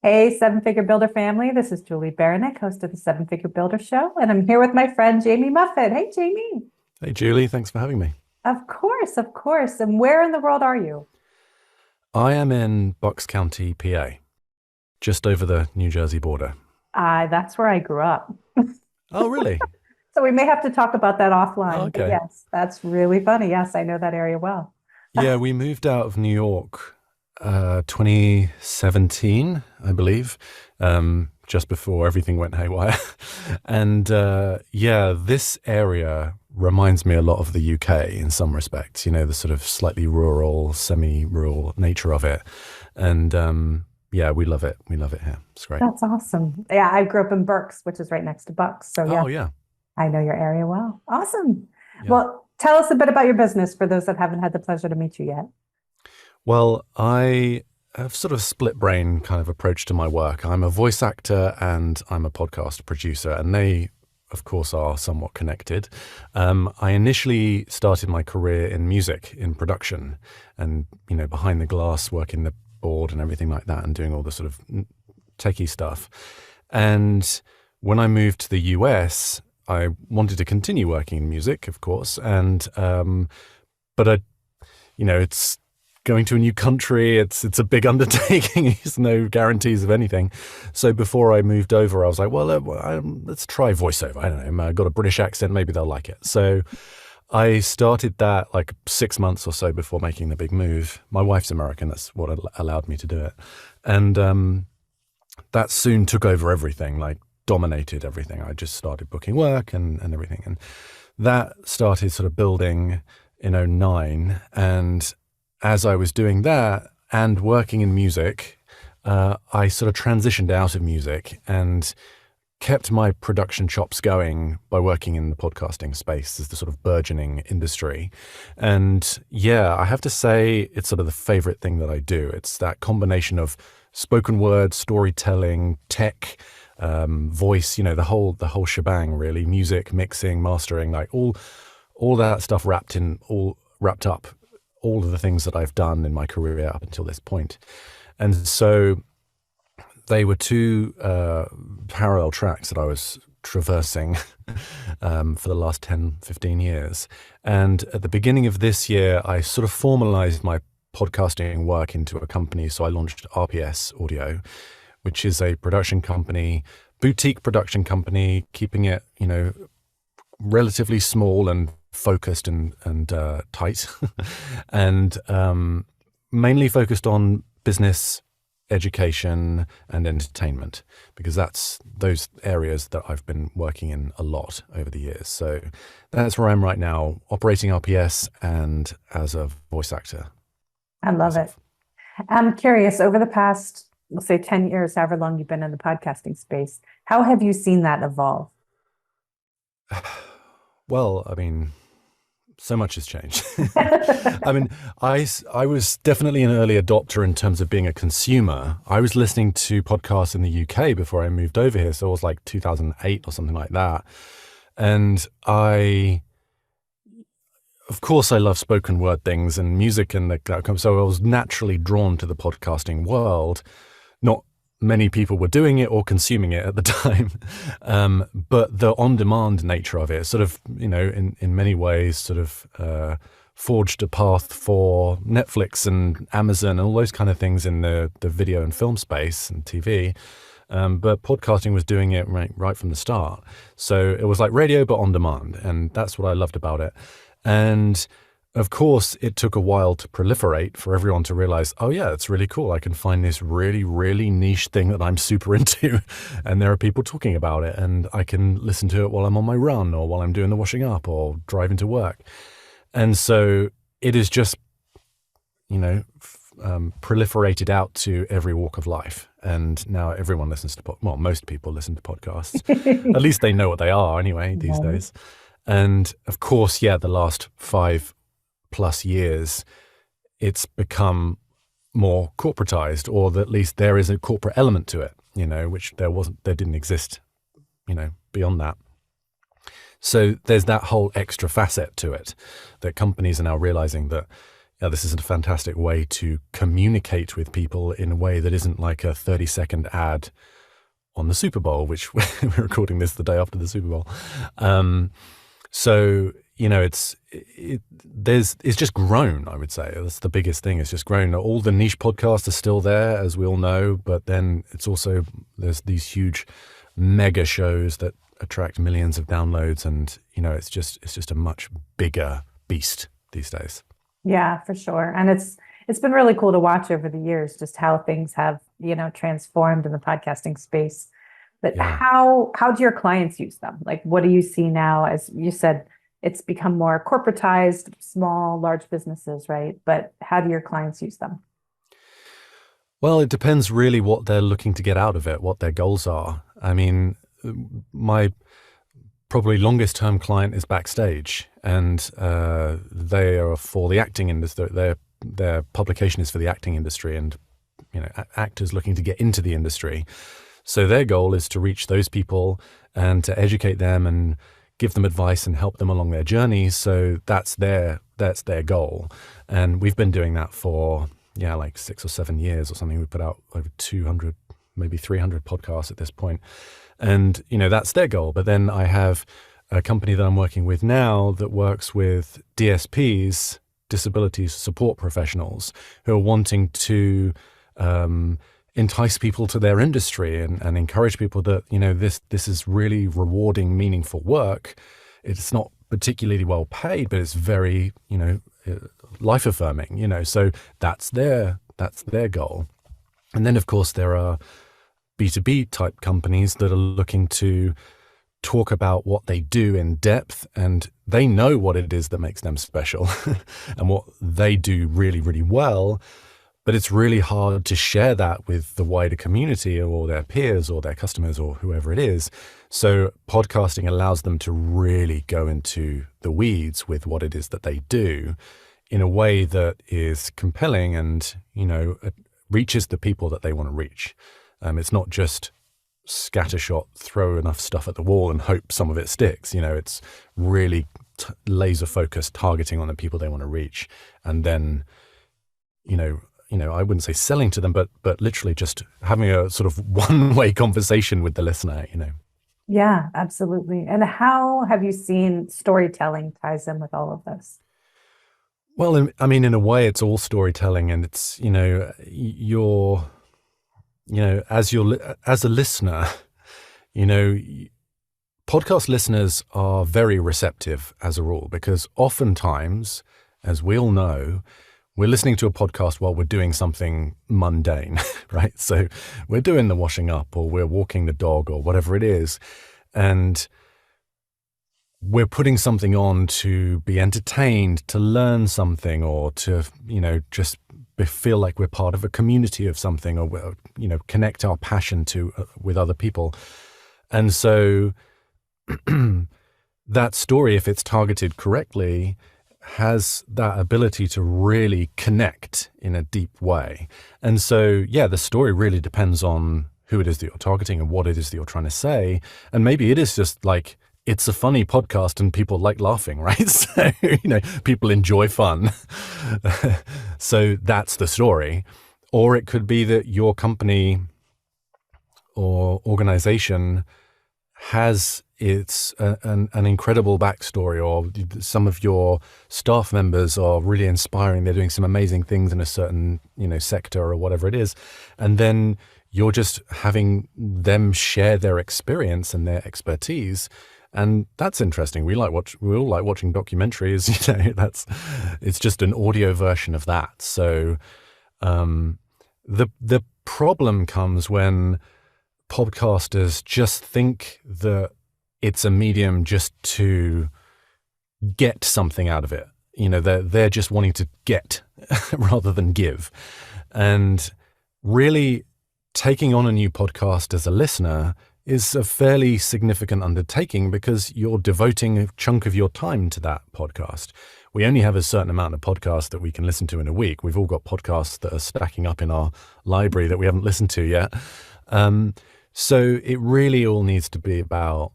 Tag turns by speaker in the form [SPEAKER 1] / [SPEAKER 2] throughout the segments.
[SPEAKER 1] Hey, Seven Figure Builder family. This is Julie Baranek, host of the Seven Figure Builder Show, and I'm here with my friend Jamie Muffett. Hey, Jamie.
[SPEAKER 2] Hey, Julie, thanks for having me.
[SPEAKER 1] Of course, of course. And where in the world are you?
[SPEAKER 2] I am in Bucks County, PA, just over the New Jersey border.
[SPEAKER 1] That's where I grew up.
[SPEAKER 2] Oh, really?
[SPEAKER 1] So we may have to talk about that
[SPEAKER 2] Oh,
[SPEAKER 1] offline. But
[SPEAKER 2] okay.
[SPEAKER 1] yes, that's really funny. Yes, I know that area well.
[SPEAKER 2] Yeah, we moved out of New York 2017, I believe, just before everything went haywire. And yeah, this area reminds me a lot of the UK in some respects, the sort of slightly rural, semi-rural nature of it. And yeah, we love it. We love it here. It's great.
[SPEAKER 1] That's awesome. Yeah, I grew up in Berks, which is right next to Bucks. So yeah,
[SPEAKER 2] Oh, yeah.
[SPEAKER 1] I know your area well. Awesome.
[SPEAKER 2] Yeah.
[SPEAKER 1] Well, tell us a bit about your business for those that haven't had the pleasure to meet you yet.
[SPEAKER 2] Well, I have sort of split brain kind of approach to my work. I'm a voice actor and I'm a podcast producer, and they, of course, are somewhat connected. I initially started my career in music, in production, and, behind the glass, working the board and everything like that, and doing all the sort of techie stuff. And when I moved to the US, I wanted to continue working in music, of course, and but it's going to a new country. It's a big undertaking. There's no guarantees of anything. So before I moved over, I was like, well, let's try voiceover. I don't know. I got a British accent. Maybe they'll like it. So I started that like 6 months or so before making the big move. My wife's American. That's what allowed me to do it. And that soon took over everything, like dominated everything. I just started booking work and everything. And that started sort of building in '09. And as I was doing that and working in music, I sort of transitioned out of music and kept my production chops going by working in the podcasting space as the sort of burgeoning industry. And yeah, I have to say it's sort of the favorite thing that I do. It's that combination of spoken word, storytelling, tech, voice, the whole shebang, really. Music, mixing, mastering, like all that stuff wrapped up all of the things that I've done in my career up until this point. And so they were two parallel tracks that I was traversing for the last 10, 15 years. And at the beginning of this year, I sort of formalized my podcasting work into a company. So I launched RPS Audio, which is a production company, boutique production company, keeping it, relatively small and focused and tight, and mainly focused on business, education, and entertainment, because that's those areas that I've been working in a lot over the years. So that's where I'm right now, operating RPS and as a voice actor
[SPEAKER 1] I love it.
[SPEAKER 2] myself.
[SPEAKER 1] I'm curious, over the past, we'll say 10 years, however long you've been in the podcasting space, how have you seen that evolve?
[SPEAKER 2] Well, I mean, so much has changed. I mean, I was definitely an early adopter in terms of being a consumer. I was listening to podcasts in the UK before I moved over here. So it was like 2008 or something like that. And of course, I love spoken word things and music and so I was naturally drawn to the podcasting world. Not many people were doing it or consuming it at the time. But the on-demand nature of it sort of, in many ways sort of forged a path for Netflix and Amazon and all those kind of things in the video and film space and TV. But podcasting was doing it right from the start. So it was like radio, but on demand. And that's what I loved about it. And of course, it took a while to proliferate for everyone to realize, oh yeah, it's really cool. I can find this really, really niche thing that I'm super into. And there are people talking about it. And I can listen to it while I'm on my run or while I'm doing the washing up or driving to work. And so it is just, proliferated out to every walk of life. And now everyone listens to, most people listen to podcasts. At least they know what they are anyway these
[SPEAKER 1] Right.
[SPEAKER 2] days. And of course, yeah, the last 5+ years, it's become more corporatized, or at least there is a corporate element to it, which there didn't exist, beyond that. So there's that whole extra facet to it that companies are now realizing that, yeah, this is a fantastic way to communicate with people in a way that isn't like a 30-second ad on the Super Bowl, which we're recording this the day after the Super Bowl. So, it's just grown, I would say. That's the biggest thing. It's just grown. All the niche podcasts are still there, as we all know, but then it's also, there's these huge mega shows that attract millions of downloads, and, it's just a much bigger beast these days.
[SPEAKER 1] Yeah, for sure. And it's been really cool to watch over the years, just how things have, transformed in the podcasting space. But
[SPEAKER 2] Yeah.
[SPEAKER 1] how do your clients use them? Like, what do you see now? As you said, it's become more corporatized, small, large businesses, right? But how do your clients use them?
[SPEAKER 2] Well, it depends really what they're looking to get out of it, what their goals are. I mean, my probably longest term client is Backstage, and they are for the acting industry. Their publication is for the acting industry, and actors looking to get into the industry. So their goal is to reach those people and to educate them and give them advice and help them along their journey. So that's their goal, and we've been doing that for like 6 or 7 years or something. We put out over 200, maybe 300 podcasts at this point. And, that's their goal. But then I have a company that I'm working with now that works with DSPs, disability support professionals, who are wanting to entice people to their industry and encourage people that, this is really rewarding, meaningful work. It's not particularly well paid, but it's very, life affirming, so that's their goal. And then, of course, there are B2B type companies that are looking to talk about what they do in depth, and they know what it is that makes them special and what they do really, really well. But it's really hard to share that with the wider community or their peers or their customers or whoever it is. So podcasting allows them to really go into the weeds with what it is that they do in a way that is compelling and, reaches the people that they want to reach. It's not just scattershot, throw enough stuff at the wall and hope some of it sticks. It's really laser focused, targeting on the people they want to reach. And then, I wouldn't say selling to them, but literally just having a sort of one-way conversation with the listener,
[SPEAKER 1] Yeah, absolutely. And how have you seen storytelling ties in with all of this?
[SPEAKER 2] Well, in a way, it's all storytelling, and it's, as a listener, podcast listeners are very receptive as a rule, because oftentimes, as we all know, we're listening to a podcast while we're doing something mundane, right? So we're doing the washing up, or we're walking the dog, or whatever it is. And we're putting something on to be entertained, to learn something, or to, just feel like we're part of a community of something, or, connect our passion with other people. And so that story, if it's targeted correctly, has that ability to really connect in a deep way. And so, the story really depends on who it is that you're targeting and what it is that you're trying to say. And maybe it is just like, it's a funny podcast and people like laughing, right? So, people enjoy fun. So that's the story. Or it could be that your company or organization has an incredible backstory, or some of your staff members are really inspiring. They're doing some amazing things in a certain, sector or whatever it is. And then you're just having them share their experience and their expertise. And that's interesting. We all like watching documentaries, it's just an audio version of that. So the problem comes when podcasters just think that it's a medium just to get something out of it. They're just wanting to get rather than give. And really taking on a new podcast as a listener is a fairly significant undertaking, because you're devoting a chunk of your time to that podcast. We only have a certain amount of podcasts that we can listen to in a week. We've all got podcasts that are stacking up in our library that we haven't listened to yet. So it really all needs to be about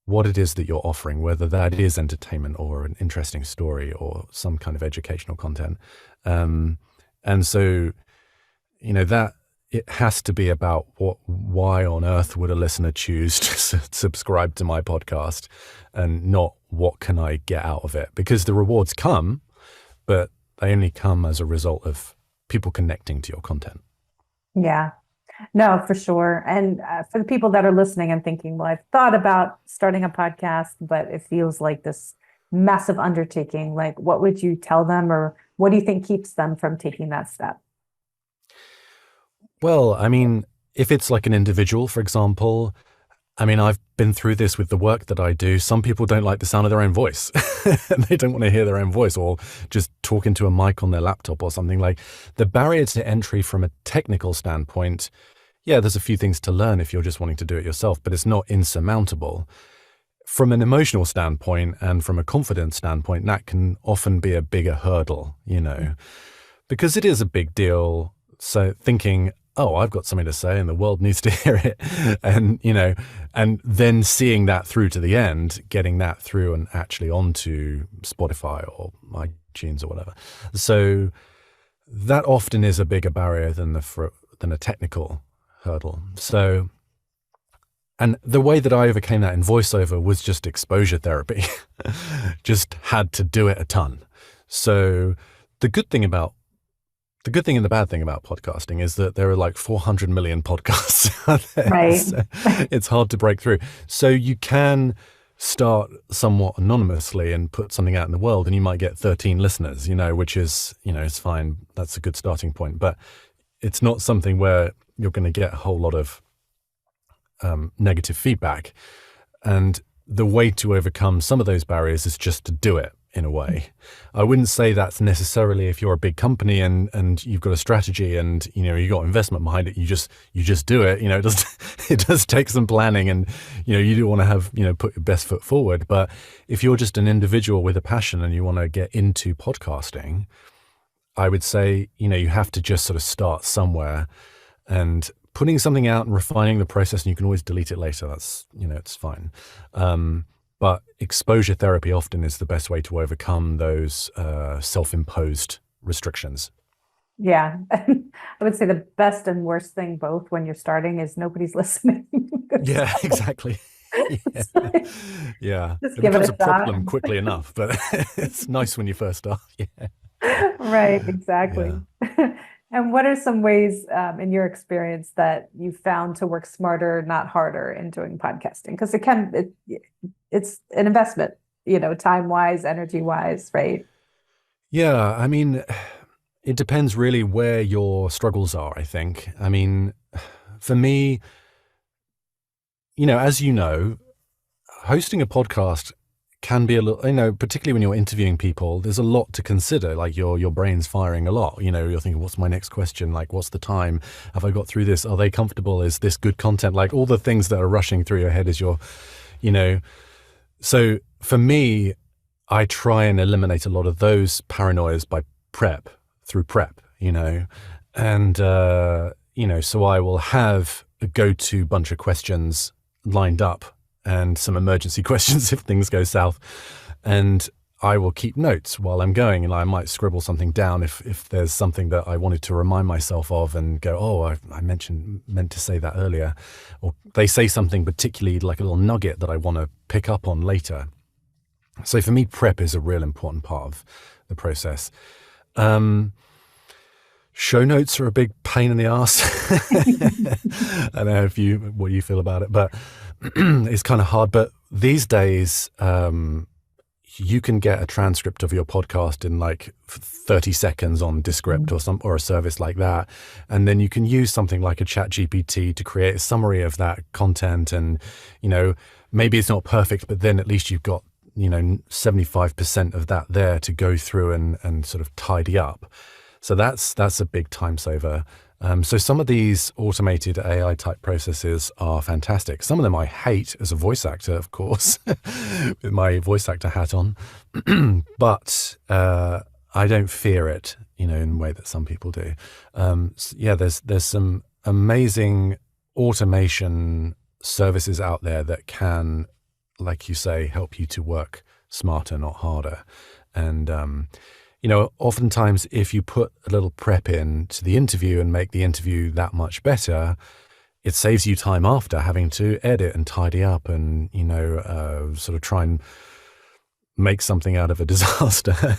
[SPEAKER 2] what it is that you're offering, whether that is entertainment or an interesting story or some kind of educational content. And so, that it has to be about why on earth would a listener choose to subscribe to my podcast, and not what can I get out of it? Because the rewards come, but they only come as a result of people connecting to your content.
[SPEAKER 1] Yeah, no, for sure. And for the people that are listening and thinking, well, I've thought about starting a podcast, but it feels like this massive undertaking. Like, what would you tell them, or what do you think keeps them from taking that step?
[SPEAKER 2] Well, I mean, if it's like an individual, for example, I mean, I've been through this with the work that I do. Some people don't like the sound of their own voice. And they don't want to hear their own voice, or just talk into a mic on their laptop or something. Like, the barrier to entry from a technical standpoint, yeah, there's a few things to learn if you're just wanting to do it yourself, but it's not insurmountable. From an emotional standpoint and from a confidence standpoint, that can often be a bigger hurdle, because it is a big deal. So thinking, oh, I've got something to say and the world needs to hear it. And, and then seeing that through to the end, getting that through and actually onto Spotify or iTunes or whatever. So that often is a bigger barrier than a technical hurdle. So, and the way that I overcame that in voiceover was just exposure therapy. Just had to do it a ton. So the good thing and the bad thing about podcasting is that there are like 400 million podcasts out there.
[SPEAKER 1] Right.
[SPEAKER 2] So it's hard to break through. So you can start somewhat anonymously and put something out in the world, and you might get 13 listeners, which is, it's fine. That's a good starting point. But it's not something where you're going to get a whole lot of negative feedback. And the way to overcome some of those barriers is just to do it. In a way, I wouldn't say that's necessarily if you're a big company and you've got a strategy and you got investment behind it. You just do it. It does take some planning, and you do want to have put your best foot forward. But if you're just an individual with a passion and you want to get into podcasting, I would say you have to just sort of start somewhere and putting something out and refining the process. And you can always delete it later. That's it's fine. But exposure therapy often is the best way to overcome those self-imposed restrictions.
[SPEAKER 1] Yeah. I would say the best and worst thing both when you're starting is nobody's listening.
[SPEAKER 2] Yeah, exactly. Yeah.
[SPEAKER 1] Just
[SPEAKER 2] It
[SPEAKER 1] give it
[SPEAKER 2] becomes
[SPEAKER 1] a
[SPEAKER 2] a
[SPEAKER 1] shot.
[SPEAKER 2] problem quickly enough, but it's nice when you first start. Yeah.
[SPEAKER 1] Right, exactly. And what are some ways in your experience that you found to work smarter, not harder in doing podcasting? Because it's an investment, time-wise, energy-wise, right?
[SPEAKER 2] Yeah, I mean, it depends really where your struggles are, I think. I mean, for me, as hosting a podcast can be a little, particularly when you're interviewing people, there's a lot to consider. Like your brain's firing a lot. You're thinking, what's my next question? Like, what's the time? Have I got through this? Are they comfortable? Is this good content? Like all the things that are rushing through your head as you're, So for me, I try and eliminate a lot of those paranoias by through prep, and, so I will have a go-to bunch of questions lined up and some emergency questions if things go south. And I will keep notes while I'm going, and I might scribble something down if there's something that I wanted to remind myself of and go, oh, I meant to say that earlier. Or they say something particularly like a little nugget that I want to pick up on later. So for me, prep is a real important part of the process. Show notes are a big pain in the ass. I don't know what you feel about it, but it's kind of hard. But these days, you can get a transcript of your podcast in like 30 seconds on Descript or a service like that. And then you can use something like a ChatGPT to create a summary of that content. And, maybe it's not perfect, but then at least you've got, 75% of that there to go through and sort of tidy up. So that's a big time saver. So some of these automated AI type processes are fantastic. Some of them I hate as a voice actor, of course, with my voice actor hat on. But I don't fear it, in the way that some people do. There's some amazing automation services out there that can like you say, help you to work smarter, not harder. And, oftentimes if you put a little prep in to the interview and make the interview that much better, it saves you time after having to edit and tidy up and, sort of try and make something out of a disaster.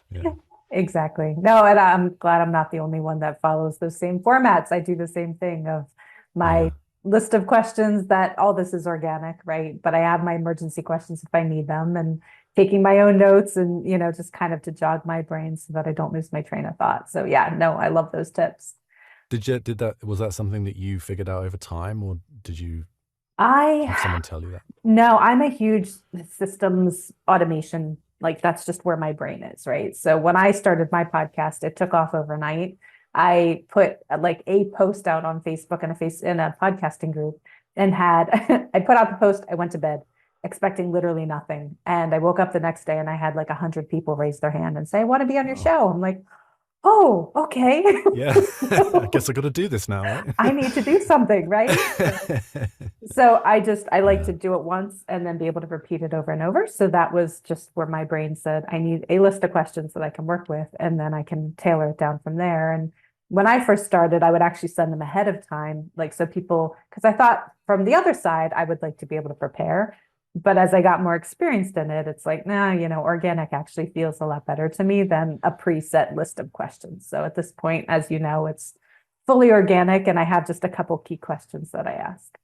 [SPEAKER 2] Yeah.
[SPEAKER 1] Exactly. No, and I'm glad I'm not the only one that follows those same formats. I do the same thing of my list of questions that all this is organic, right? But I have my emergency questions if I need them, and taking my own notes and, just kind of to jog my brain so that I don't lose my train of thought. So yeah, no, I love those tips.
[SPEAKER 2] Was that something that you figured out over time, or did you have someone tell you that?
[SPEAKER 1] No, I'm a huge systems automation. Like that's just where my brain is, right? So when I started my podcast, it took off overnight. I put like a post out on Facebook in a podcasting group and I put out the post, I went to bed expecting literally nothing. And I woke up the next day and I had like 100 people raise their hand and say, I want to be on your show. I'm like, oh, okay.
[SPEAKER 2] Yeah. I guess I got to do this now, right?
[SPEAKER 1] I need to do something, right? So I like to do it once and then be able to repeat it over and over. So that was just where my brain said, I need a list of questions that I can work with, and then I can tailor it down from there. And when I first started, I would actually send them ahead of time, like so people, because I thought from the other side, I would like to be able to prepare. But as I got more experienced in it, it's like, nah, organic actually feels a lot better to me than a preset list of questions. So at this point, as you know, it's fully organic, and I have just a couple key questions that I ask.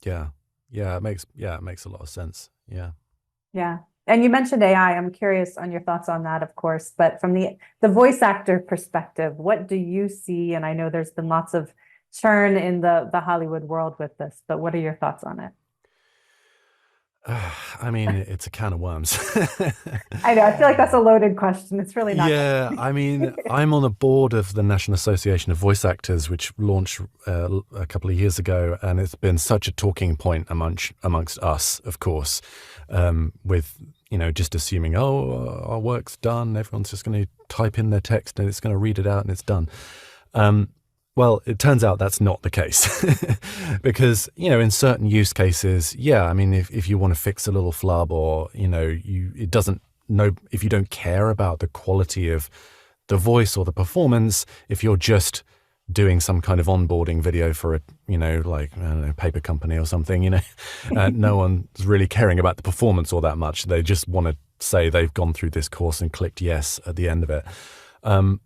[SPEAKER 2] Yeah. It makes a lot of sense. Yeah.
[SPEAKER 1] Yeah. And you mentioned AI. I'm curious on your thoughts on that, of course, but from the voice actor perspective, what do you see? And I know there's been lots of churn in the Hollywood world with this, but what are your thoughts on it?
[SPEAKER 2] I mean, it's a can of worms.
[SPEAKER 1] I know. I feel like that's a loaded question. It's really not.
[SPEAKER 2] Yeah, I mean, I'm on the board of the National Association of Voice Actors, which launched a couple of years ago, and it's been such a talking point amongst us, of course, with just assuming, our work's done. Everyone's just going to type in their text and it's going to read it out and it's done. Well, it turns out that's not the case because, in certain use cases, I mean, if you want to fix a little flub or, it doesn't know, if you don't care about the quality of the voice or the performance, if you're just doing some kind of onboarding video for a, like, I don't know, paper company or something, no one's really caring about the performance all that much. They just want to say they've gone through this course and clicked yes at the end of it.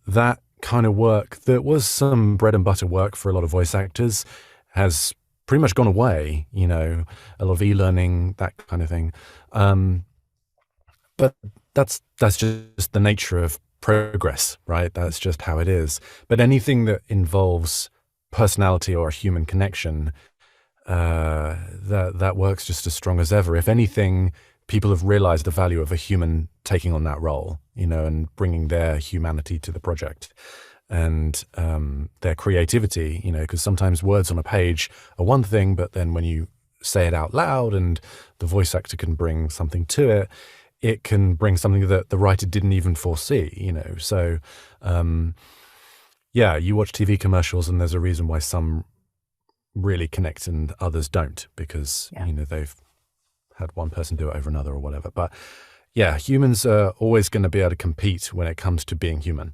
[SPEAKER 2] That kind of work that was some bread and butter work for a lot of voice actors has pretty much gone away, a lot of e-learning, that kind of thing. But that's just the nature of progress, right? That's just how it is. But anything that involves personality or a human connection, that works just as strong as ever. If anything, people have realized the value of a human taking on that role, and bringing their humanity to the project and their creativity, because sometimes words on a page are one thing, but then when you say it out loud and the voice actor can bring something to it, it can bring something that the writer didn't even foresee, So, you watch TV commercials and there's a reason why some really connect and others don't, because, they've had one person do it over another or whatever. But humans are always going to be able to compete when it comes to being human.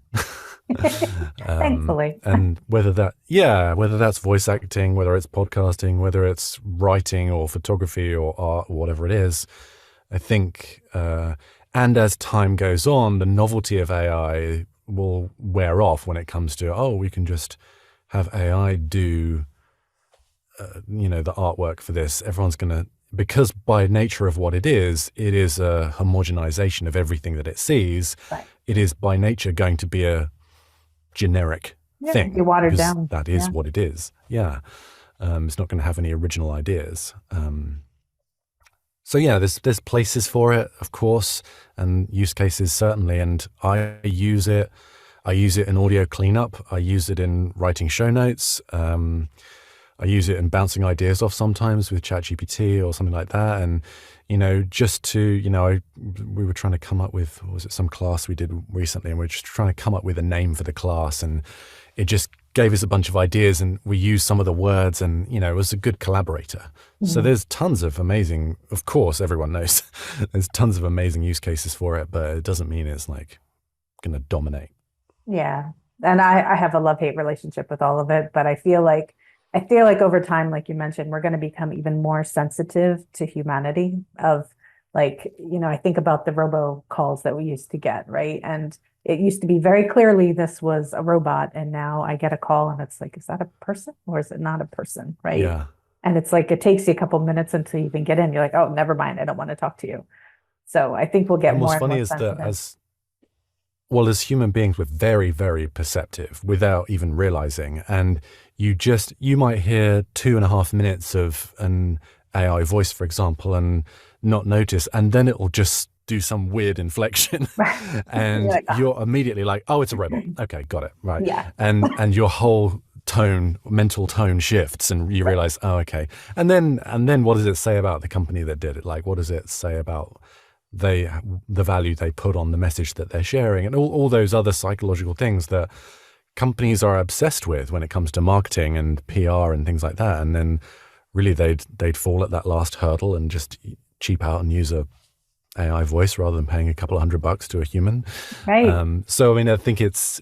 [SPEAKER 1] Thankfully.
[SPEAKER 2] And whether that's voice acting, whether it's podcasting, whether it's writing or photography or art or whatever it is, I think, and as time goes on, the novelty of AI will wear off when it comes to, we can just have AI do, the artwork for this. Everyone's going to, because by nature of what it is a homogenization of everything that it sees. Right. It is by nature going to be a generic thing.
[SPEAKER 1] You watered down.
[SPEAKER 2] That is what it is. Yeah. It's not going to have any original ideas. So there's places for it, of course, and use cases certainly. And I use it in audio cleanup. I use it in writing show notes. I use it in bouncing ideas off sometimes with ChatGPT or something like that. And, just to, we were trying to come up with, was it some class we did recently? And we were just trying to come up with a name for the class. And it just gave us a bunch of ideas and we used some of the words and, it was a good collaborator. So there's tons of amazing, of course, everyone knows there's tons of amazing use cases for it, but it doesn't mean it's like going to dominate.
[SPEAKER 1] Yeah. And I have a love-hate relationship with all of it, but I feel like over time, like you mentioned, we're going to become even more sensitive to humanity of like, I think about the robocalls that we used to get, right? And it used to be very clearly this was a robot, and now I get a call and it's like, is that a person or is it not a person, right?
[SPEAKER 2] Yeah.
[SPEAKER 1] And it's like it takes you a couple minutes until you even get in. You're like, oh, never mind, I don't want to talk to you. So I think we'll get
[SPEAKER 2] And
[SPEAKER 1] more
[SPEAKER 2] what's
[SPEAKER 1] and
[SPEAKER 2] funny
[SPEAKER 1] more
[SPEAKER 2] is that
[SPEAKER 1] sensitive.
[SPEAKER 2] as human beings, we're very, very perceptive without even realizing. And you might hear 2.5 minutes of an AI voice, for example, and not notice, and then it will just do some weird inflection
[SPEAKER 1] You're
[SPEAKER 2] and
[SPEAKER 1] like, oh,
[SPEAKER 2] you're immediately like, oh, it's a robot. Okay, got it. Right.
[SPEAKER 1] yeah,
[SPEAKER 2] And your whole mental tone shifts and you
[SPEAKER 1] right.
[SPEAKER 2] realize, oh, okay. And then what does it say about the company that did it? Like, what does it say about the value they put on the message that they're sharing and all those other psychological things that companies are obsessed with when it comes to marketing and PR and things like that. And then really they'd fall at that last hurdle and just cheap out and use a AI voice rather than paying a couple of $100 to a human.
[SPEAKER 1] Right.
[SPEAKER 2] So, I mean, I think it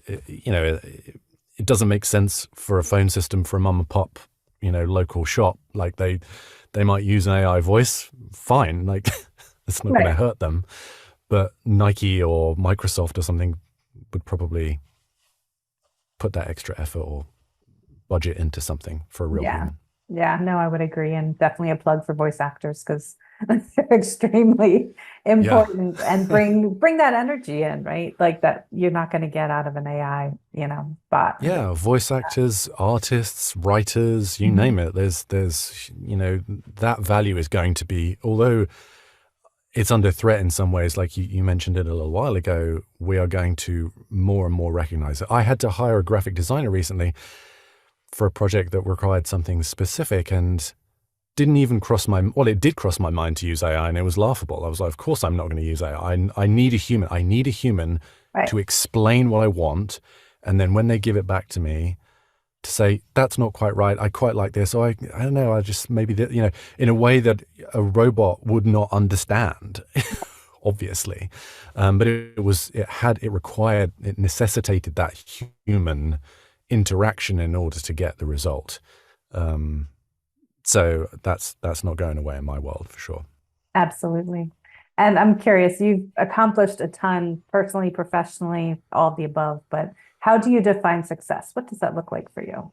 [SPEAKER 2] doesn't make sense for a phone system for a mom and pop, local shop. Like they might use an AI voice, fine. Like it's not going to
[SPEAKER 1] Right.
[SPEAKER 2] hurt them. But Nike or Microsoft or something would probably put that extra effort or budget into something for a real
[SPEAKER 1] Yeah.
[SPEAKER 2] human.
[SPEAKER 1] Yeah, no, I would agree. And definitely a plug for voice actors because they're extremely
[SPEAKER 2] Yeah.
[SPEAKER 1] important and bring that energy in, right? Like that you're not going to get out of an AI, bot.
[SPEAKER 2] Yeah, voice actors, artists, writers, you
[SPEAKER 1] Mhm.
[SPEAKER 2] name it. There's that value is going to be, although it's under threat in some ways, like you mentioned it a little while ago, we are going to more and more recognize it. I had to hire a graphic designer recently for a project that required something specific and didn't even it did cross my mind to use AI and it was laughable. I was like, of course I'm not going to use AI. I need a human. I need a human
[SPEAKER 1] Right.
[SPEAKER 2] to explain what I want. And then when they give it back to me to say, that's not quite right. I quite like this. Or I don't know. I just maybe, in a way that a robot would not understand, obviously. But it necessitated that human interaction in order to get the result. So that's not going away in my world for sure.
[SPEAKER 1] Absolutely. And I'm curious, you've accomplished a ton personally, professionally, all of the above, but how do you define success? What does that look like for you?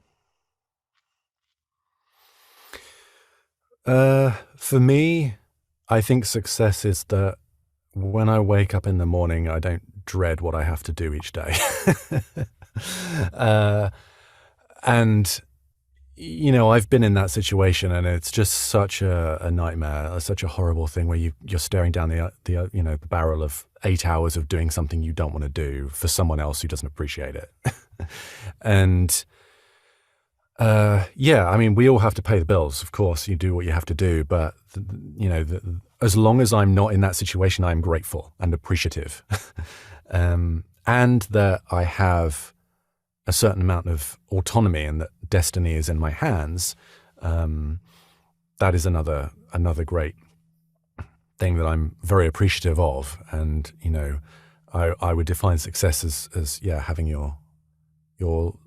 [SPEAKER 2] For me, I think success is that when I wake up in the morning, I don't dread what I have to do each day. And I've been in that situation, and it's just such a nightmare, such a horrible thing where you're staring down the barrel of 8 hours of doing something you don't want to do for someone else who doesn't appreciate it. And yeah, I mean, we all have to pay the bills. Of course, you do what you have to do, but as long as I'm not in that situation, I'm grateful and appreciative, and that I have a certain amount of autonomy and that destiny is in my hands. That is another great thing that I'm very appreciative of. And, I would define success as having your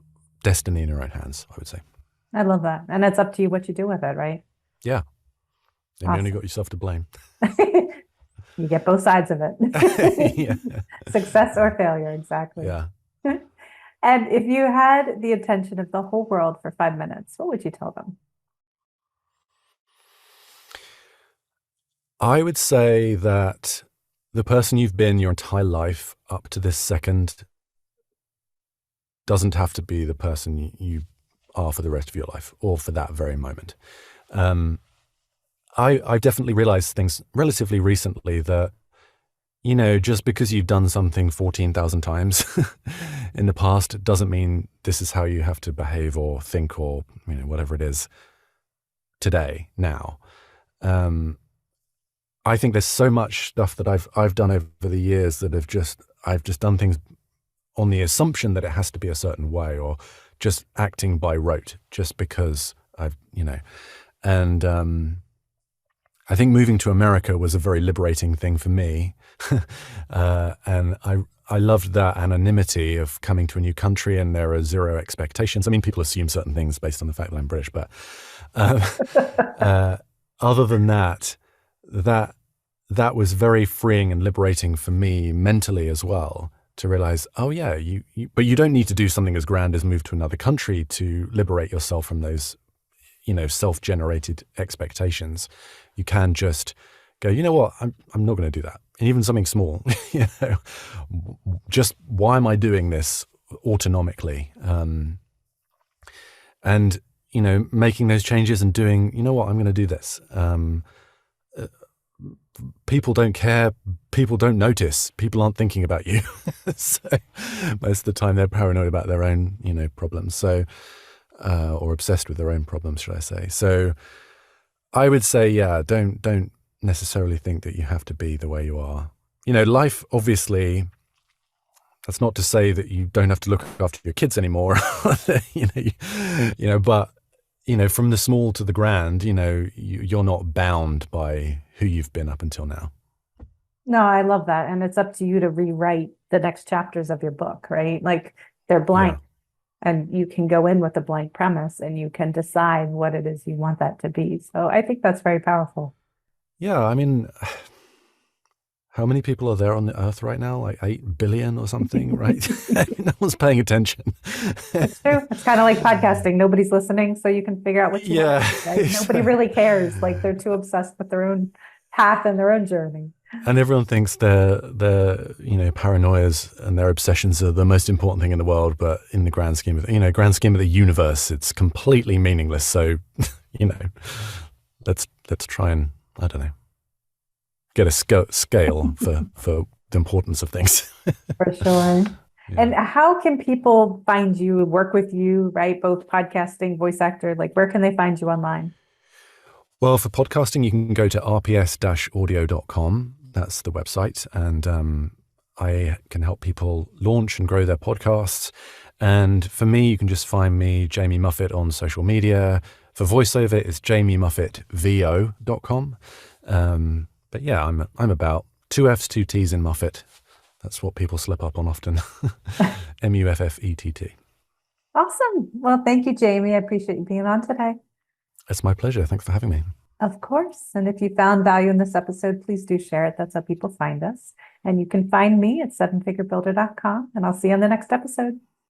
[SPEAKER 2] destiny in your own hands, I would say.
[SPEAKER 1] I love that. And it's up to you what you do with it, right?
[SPEAKER 2] Yeah. And you only
[SPEAKER 1] Awesome.
[SPEAKER 2] got yourself to blame.
[SPEAKER 1] You get both sides of it.
[SPEAKER 2] Yeah.
[SPEAKER 1] Success or failure, exactly.
[SPEAKER 2] Yeah.
[SPEAKER 1] And if you had the attention of the whole world for 5 minutes, what would you tell them?
[SPEAKER 2] I would say that the person you've been your entire life up to this second doesn't have to be the person you are for the rest of your life or for that very moment. I definitely realized things relatively recently that, just because you've done something 14,000 times in the past doesn't mean this is how you have to behave or think or, whatever it is today, now. I think there's so much stuff that I've done over the years that I've just done things on the assumption that it has to be a certain way or just acting by rote, just because and I think moving to America was a very liberating thing for me. And I loved that anonymity of coming to a new country and there are zero expectations. I mean, people assume certain things based on the fact that I'm British, but other than that was very freeing and liberating for me mentally as well, to realize, oh yeah, but you don't need to do something as grand as move to another country to liberate yourself from those, self-generated expectations. You can just go, you know what, I'm not going to do that. And even something small, just why am I doing this autonomically? And, making those changes and doing, you know what, I'm going to do this. People don't care. People don't notice. People aren't thinking about you. So most of the time they're paranoid about their own, problems. So, or obsessed with their own problems, should I say. So I would say, yeah, don't necessarily think that you have to be the way you are. Life, obviously, that's not to say that you don't have to look after your kids anymore, but, from the small to the grand, you're not bound by who you've been up until now.
[SPEAKER 1] No, I love that. And it's up to you to rewrite the next chapters of your book, right? Like they're blank.
[SPEAKER 2] Yeah.
[SPEAKER 1] And you can go in with a blank premise and you can decide what it is you want that to be. So I think that's very powerful.
[SPEAKER 2] Yeah, I mean, how many people are there on the earth right now? Like 8 billion or something, right? No one's paying attention.
[SPEAKER 1] It's true. It's kind of like podcasting. Nobody's listening, so you can figure out what you want. Right?
[SPEAKER 2] Exactly.
[SPEAKER 1] Nobody really cares. Like they're too obsessed with their own path and their own journey.
[SPEAKER 2] And everyone thinks their paranoias and their obsessions are the most important thing in the world, but in the grand scheme of the universe, it's completely meaningless. So, let's try and, I don't know, get a scale for the importance of things.
[SPEAKER 1] For sure. Yeah. And how can people find you, work with you, right? Both podcasting, voice actor, like where can they find you online?
[SPEAKER 2] Well, for podcasting, you can go to rps-audio.com. That's the website. And I can help people launch and grow their podcasts. And for me, you can just find me, Jamie Muffett, on social media. For voiceover, it's jamiemuffittvo.com. But yeah, I'm about 2 F's, 2 T's in Muffett. That's what people slip up on often. Muffett.
[SPEAKER 1] Awesome. Well, thank you, Jamie. I appreciate you being on today.
[SPEAKER 2] It's my pleasure. Thanks for having me.
[SPEAKER 1] Of course. And if you found value in this episode, please do share it. That's how people find us. And you can find me at sevenfigurebuilder.com. And I'll see you on the next episode.